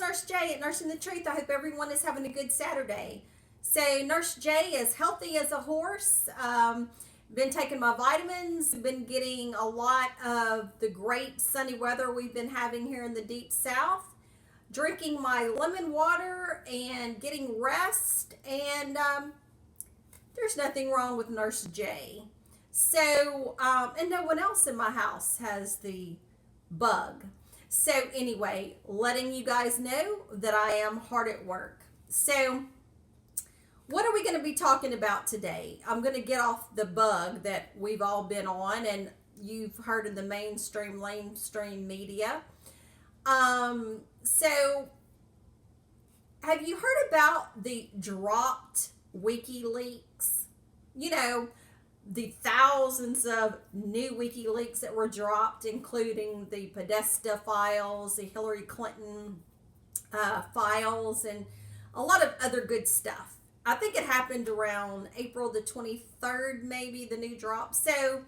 Nurse J at Nursing the Truth. I hope everyone is having a good Saturday. So, Nurse J is healthy as a horse. Been taking my vitamins, been getting a lot of the great sunny weather we've been having here in the deep south, drinking my lemon water and getting rest, and there's nothing wrong with Nurse J. So, and no one else in my house has the bug. So anyway, letting you guys know that I am hard at work. So what are we going to be talking about today? I'm going to get off the bug that we've all been on and you've heard in the mainstream media. So have you heard about the dropped WikiLeaks? You know, the thousands of new WikiLeaks that were dropped, including the Podesta files, the Hillary Clinton files, and a lot of other good stuff. I think it happened around April the 23rd, maybe, the new drop. So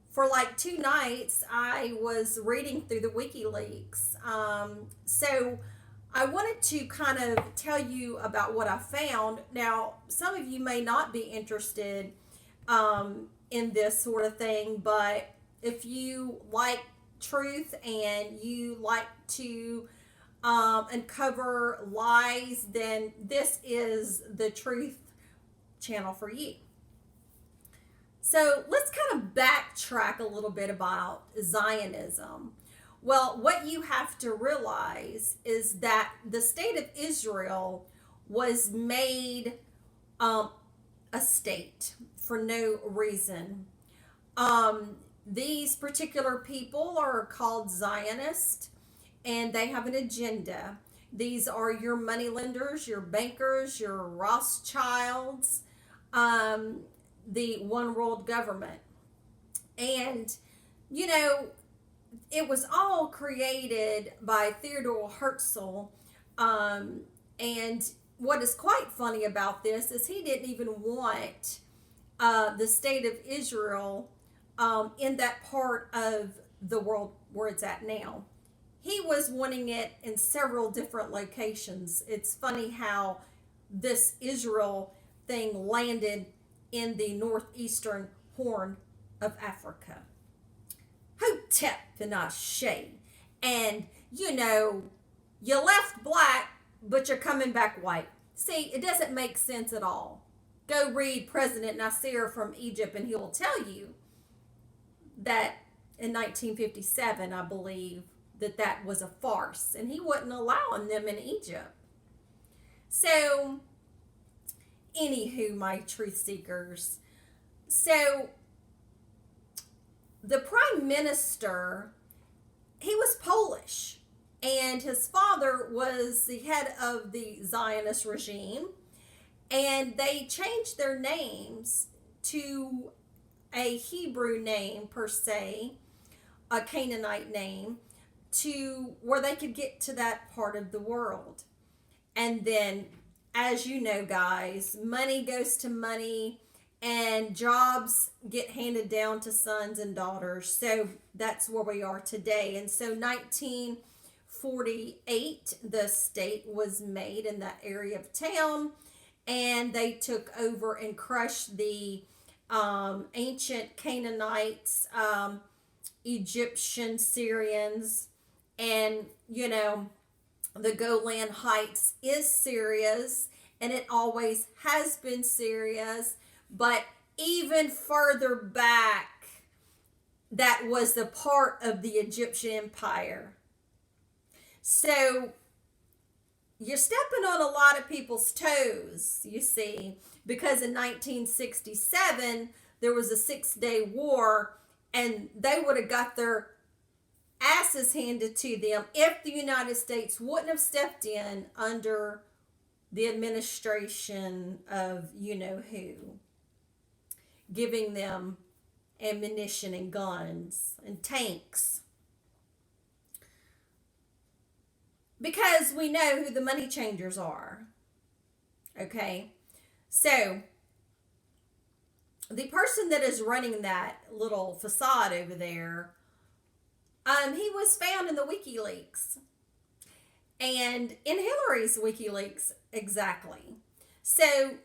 for like 2 nights, I was reading through the WikiLeaks. So I wanted to kind of tell you about what I found. Now, some of you may not be interested in this sort of thing, but if you like truth and you like to uncover lies, then this is the truth channel for you. So let's kind of backtrack a little bit about Zionism. Well, what you have to realize is that the state of Israel was made a state for no reason. These particular people are called Zionists, and they have an agenda. These are your moneylenders, your bankers, your Rothschilds, the one world government. And, you know, it was all created by Theodore Herzl. And what is quite funny about this is he didn't even want the state of Israel in that part of the world where it's at now. He was wanting it in several different locations. It's funny how this Israel thing landed in the northeastern horn of Africa. Hotep and Ashe. And, you know, you left black, but you're coming back white. See, it doesn't make sense at all. Go read President Nasser from Egypt, and he will tell you that in 1957, I believe, that was a farce, and he wasn't allowing them in Egypt. So, anywho, my truth seekers. So, the prime minister, he was Polish, and his father was the head of the Zionist regime, and they changed their names to a Hebrew name per se, a Canaanite name, to where they could get to that part of the world. And then, as you know, guys, money goes to money, and jobs get handed down to sons and daughters. So that's where we are today. And so 1948, the state was made in that area of town, and they took over and crushed the ancient Canaanites, Egyptian, Syrians, and, you know, the Golan Heights is Syria's, and it always has been Syria's. But even further back, that was the part of the Egyptian Empire. So you're stepping on a lot of people's toes, you see, because in 1967, there was a 6-day war, and they would have got their asses handed to them if the United States wouldn't have stepped in under the administration of you-know-who, giving them ammunition and guns and tanks. Because we know who the money changers are. Okay? So, the person that is running that little facade over there, he was found in the WikiLeaks. and in Hillary's WikiLeaks, exactly. So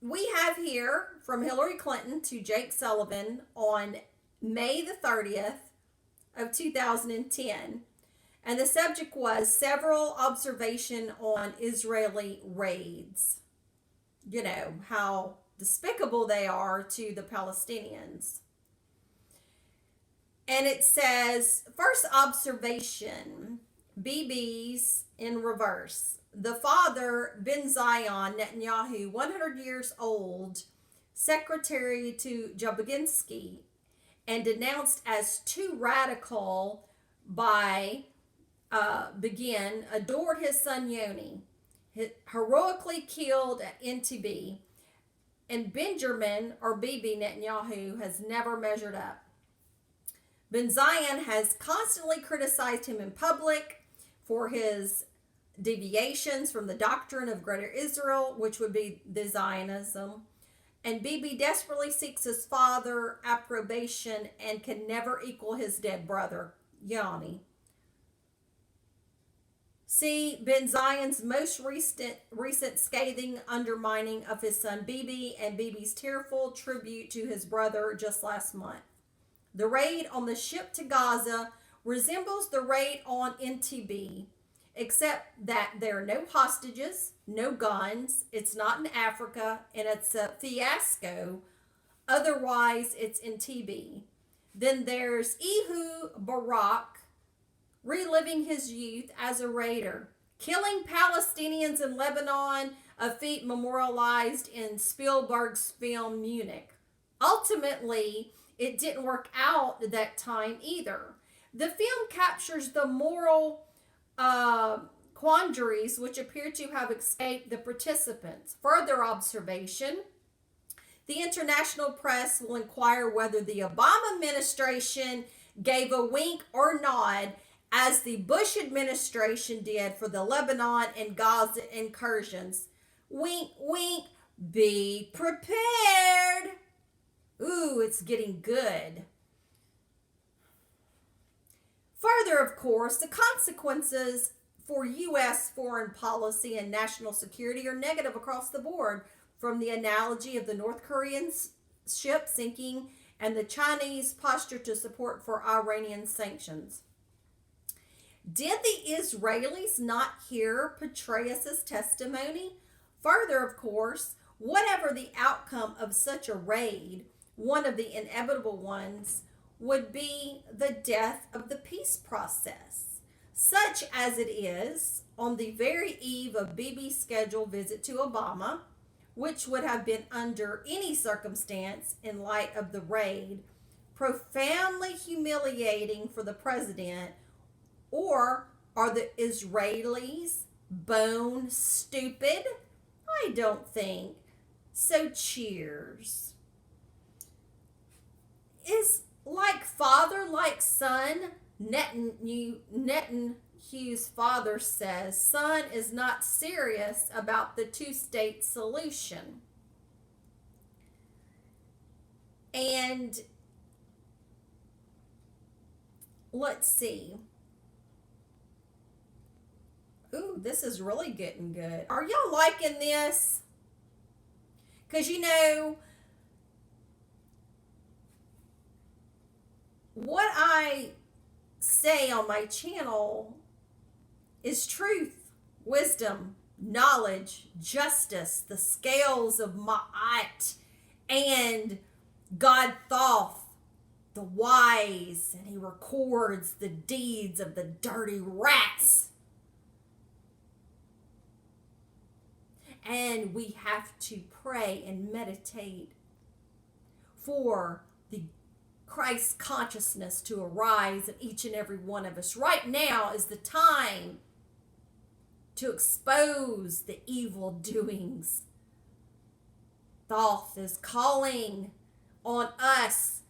we have here from Hillary Clinton to Jake Sullivan on May the 30th of 2010. And the subject was several observation on Israeli raids. You know, how despicable they are to the Palestinians. And it says, first observation, BB's in reverse. The father, Ben Zion Netanyahu, 100 years old, secretary to Jabotinsky, and denounced as too radical by Begin, adored his son Yoni, heroically killed at Entebbe, and Benjamin, or Bibi Netanyahu, has never measured up. Ben Zion has constantly criticized him in public for his deviations from the doctrine of Greater Israel, which would be the Zionism. And Bibi desperately seeks his father approbation and can never equal his dead brother, Yoni. See Ben Zion's most recent scathing undermining of his son Bibi and Bibi's tearful tribute to his brother just last month. The raid on the ship to Gaza resembles the raid on Entebbe, except that there are no hostages, no guns, it's not in Africa, and it's a fiasco. Otherwise, it's Entebbe. Then there's Ehud Barak, reliving his youth as a raider, killing Palestinians in Lebanon, a feat memorialized in Spielberg's film Munich. Ultimately, it didn't work out that time either. The film captures the moral quandaries which appear to have escaped the participants. Further observation, the international press will inquire whether the Obama administration gave a wink or nod as the Bush administration did for the Lebanon and Gaza incursions. Wink, wink, be prepared. Ooh, it's getting good. Further, of course, the consequences for U.S. foreign policy and national security are negative across the board, from the analogy of the North Korean ship sinking and the Chinese posture to support for Iranian sanctions. Did the Israelis not hear Petraeus' testimony? Further, of course, whatever the outcome of such a raid, one of the inevitable ones would be the death of the peace process, such as it is on the very eve of Bibi's scheduled visit to Obama, which would have been under any circumstance in light of the raid, profoundly humiliating for the president. Or are the Israelis bone stupid? I don't think. So cheers. Is like father, like son, Netanyahu's father says son is not serious about the two-state solution. And let's see. Ooh, this is really getting good. Are y'all liking this? Because, you know, what I say on my channel is truth, wisdom, knowledge, justice, the scales of Ma'at, and God thoth, the wise, and he records the deeds of the dirty rats. And we have to pray and meditate for the Christ consciousness to arise in each and every one of us. Right now is the time to expose the evil doings. Thoth is calling on us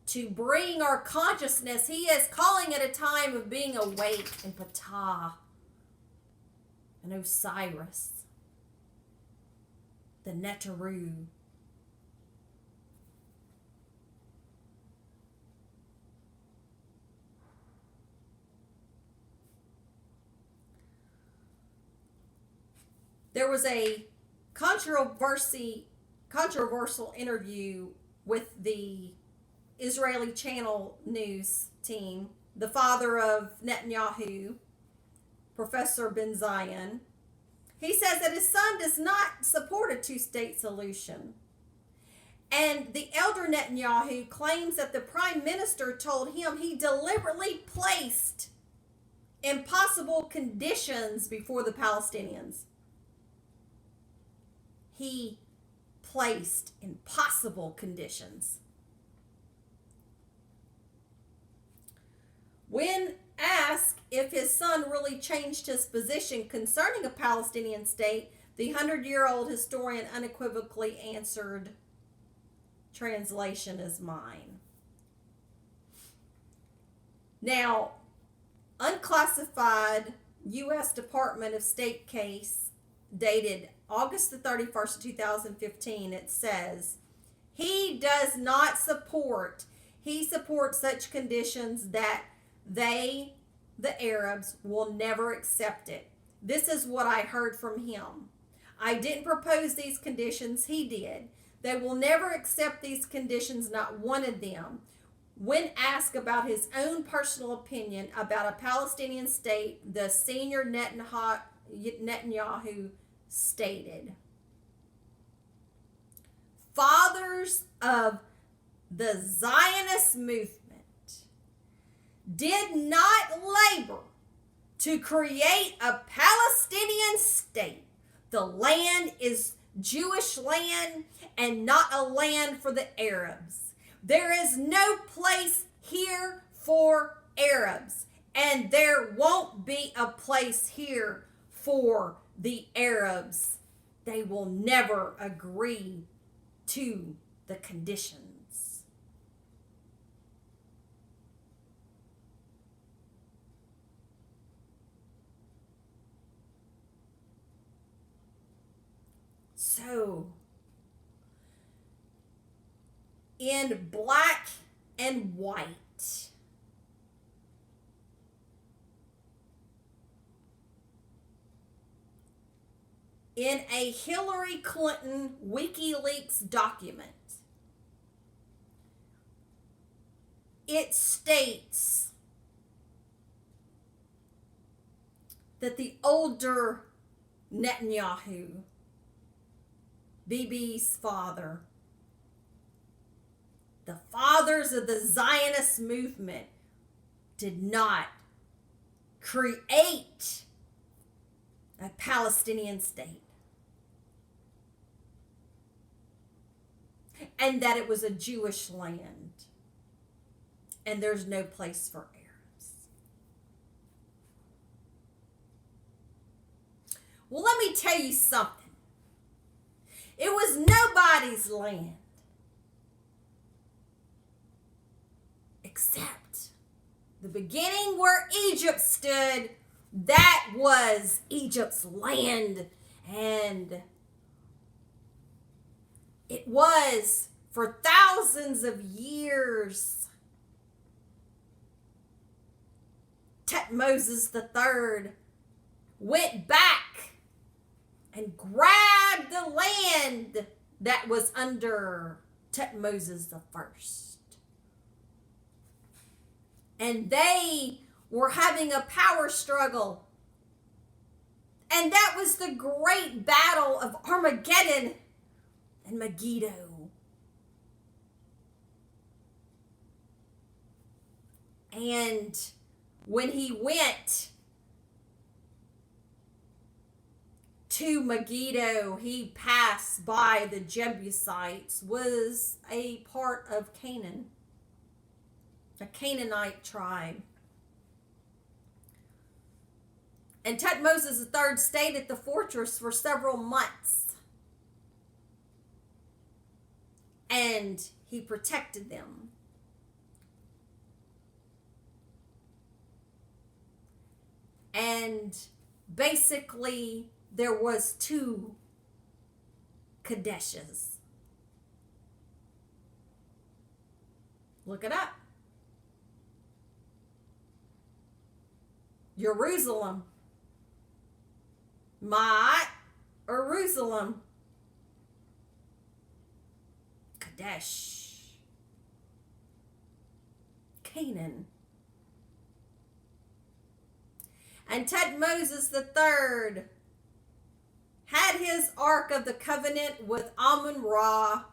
to bring our consciousness. He is calling at a time of being awake in Ptah and Osiris, the Netaru. There was a controversial interview with the Israeli channel news team, the father of Netanyahu, Professor Ben Zion. He says that his son does not support a two-state solution. And the elder Netanyahu claims that the prime minister told him he deliberately placed impossible conditions before the Palestinians. He placed impossible conditions. When asked if his son really changed his position concerning a Palestinian state, the 100-year-old historian unequivocally answered, "Translation is mine." Now, unclassified U.S. Department of State case dated August the 31st, 2015, it says, he supports such conditions that they, the Arabs, will never accept it. This is what I heard from him. I didn't propose these conditions, he did. They will never accept these conditions, not one of them. When asked about his own personal opinion about a Palestinian state, the senior Netanyahu stated, "Fathers of the Zionist movement did not labor to create a Palestinian state. The land is Jewish land and not a land for the Arabs. There is no place here for Arabs, and there won't be a place here for the Arabs. They will never agree to the conditions." So, in black and white, in a Hillary Clinton WikiLeaks document, it states that the older Netanyahu, Bibi's father, the fathers of the Zionist movement, did not create a Palestinian state, and that it was a Jewish land, and there's no place for Arabs. Well, let me tell you something. It was nobody's land except the beginning where Egypt stood. That was Egypt's land, and it was for thousands of years. Tutmosis III went back and grabbed the land that was under Tutmosis I. And they were having a power struggle. And that was the great battle of Armageddon and Megiddo. And when he went to Megiddo, he passed by the Jebusites, was a part of Canaan, a Canaanite tribe. And Tutmosis III stayed at the fortress for several months, and he protected them. And basically, there was two Kadeshes. Look it up. Jerusalem, Ma'at, Jerusalem, Kadesh, Canaan. And Tutmosis III had his Ark of the Covenant with Amun-Ra,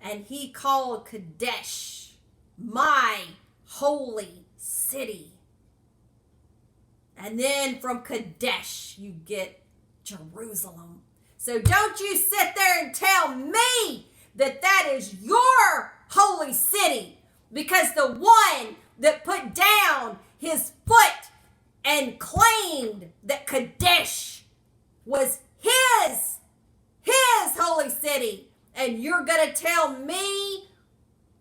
and he called Kadesh my holy city. And then from Kadesh you get Jerusalem. So don't you sit there and tell me that that is your holy city, because the one that put down his foot and claimed that Kadesh was his holy city, and you're going to tell me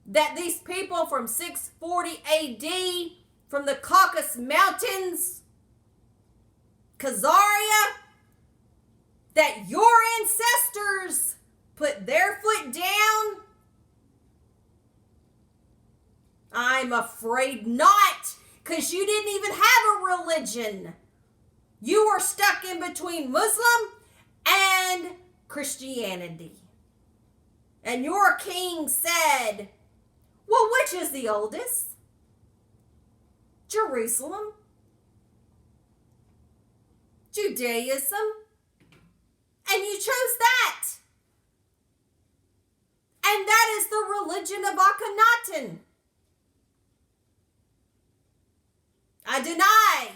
that these people from 640 AD from the Caucasus Mountains, Khazaria, that your ancestors put their foot down? I'm afraid not, because you didn't even have a religion. You were stuck in between Muslim and Christianity. And your king said, well, which is the oldest? Jerusalem. Judaism. And you chose that. And that is the religion of Akhenaten. I deny.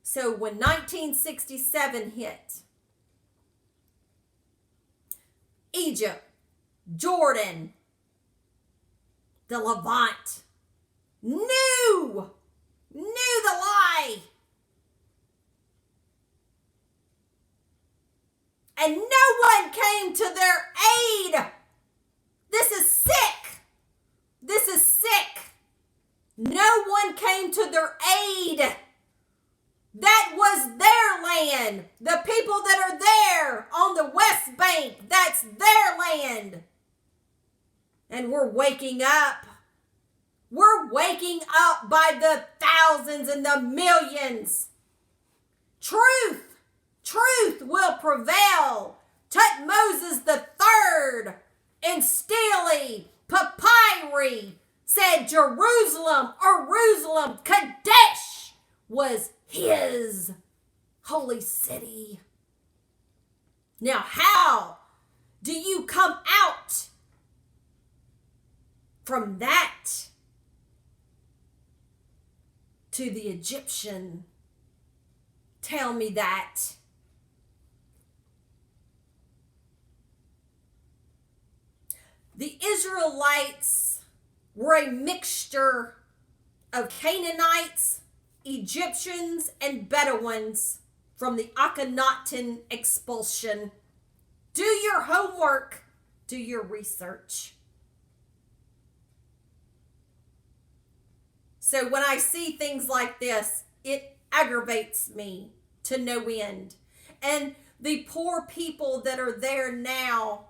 So when 1967 hit, Egypt, Jordan, the Levant knew the lie. And no one came to their aid. This is sick. This is sick. No one came to their aid. That was their land. The people that are there on the West Bank, that's their land. And we're waking up. We're waking up by the thousands and the millions. Truth will prevail. Tutmosis III in Stele Papyri said Jerusalem, Kadesh was his holy city. Now, how do you come out from that to the Egyptian? Tell me that. The Israelites were a mixture of Canaanites, Egyptians, and Bedouins from the Akhenaten expulsion. Do your homework. Do your research. So when I see things like this, it aggravates me to no end. And the poor people that are there now,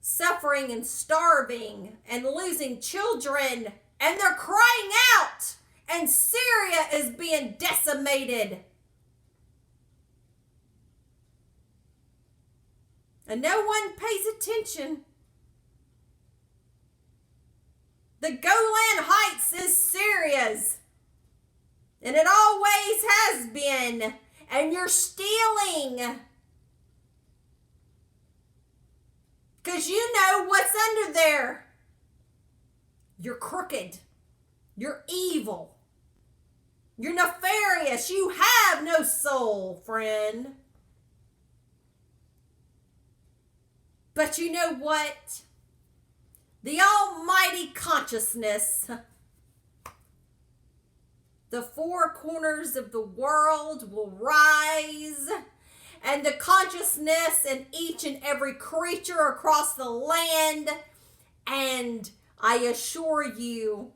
suffering and starving and losing children, and they're crying out, and Syria is being decimated. And no one pays attention. The Golan Heights is Syria's. And it always has been. And you're stealing. Because you know what's under there. You're crooked. You're evil. You're nefarious. You have no soul, friend. But you know what? The almighty consciousness, the four corners of the world will rise, and the consciousness in each and every creature across the land. And I assure you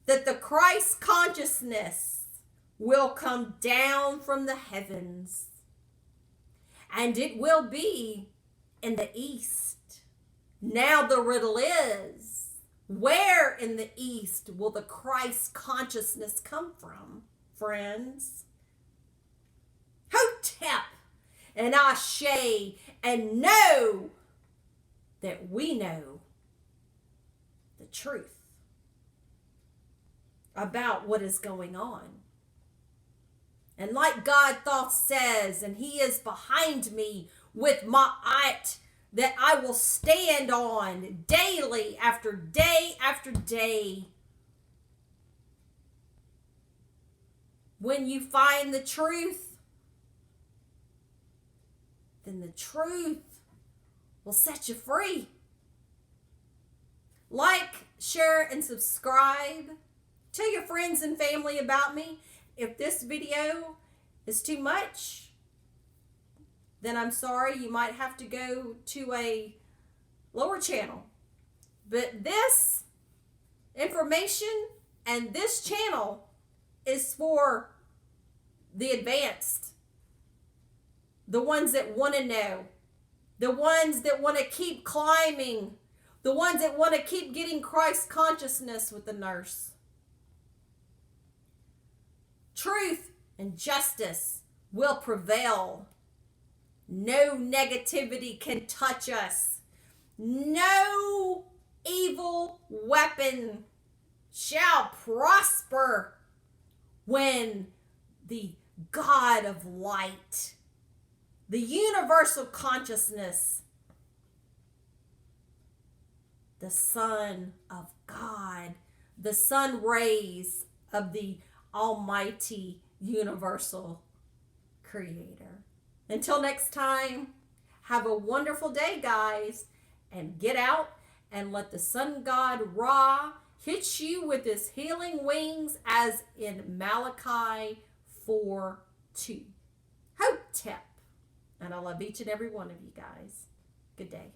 that the Christ consciousness will come down from the heavens, and it will be in the east. Now the riddle is, Where in the East will the Christ consciousness come from, friends? Hotep and Ashe, and know that we know the truth about what is going on. And like God thought says, and he is behind me with ma'at, that I will stand on daily after day after day. When you find the truth, then the truth will set you free. Like, share, and subscribe. Tell your friends and family about me. If this video is too much, then I'm sorry, you might have to go to a lower channel. But this information and this channel is for the advanced, the ones that want to know, the ones that want to keep climbing, the ones that want to keep getting Christ consciousness with the nurse. Truth and justice will prevail. No negativity can touch us. No evil weapon shall prosper when the God of light, the universal consciousness, the Son of God, the sun rays of the Almighty Universal Creator. Until next time, have a wonderful day, guys, and get out and let the sun god Ra hit you with his healing wings as in Malachi 4:2. Hotep. And I love each and every one of you guys. Good day.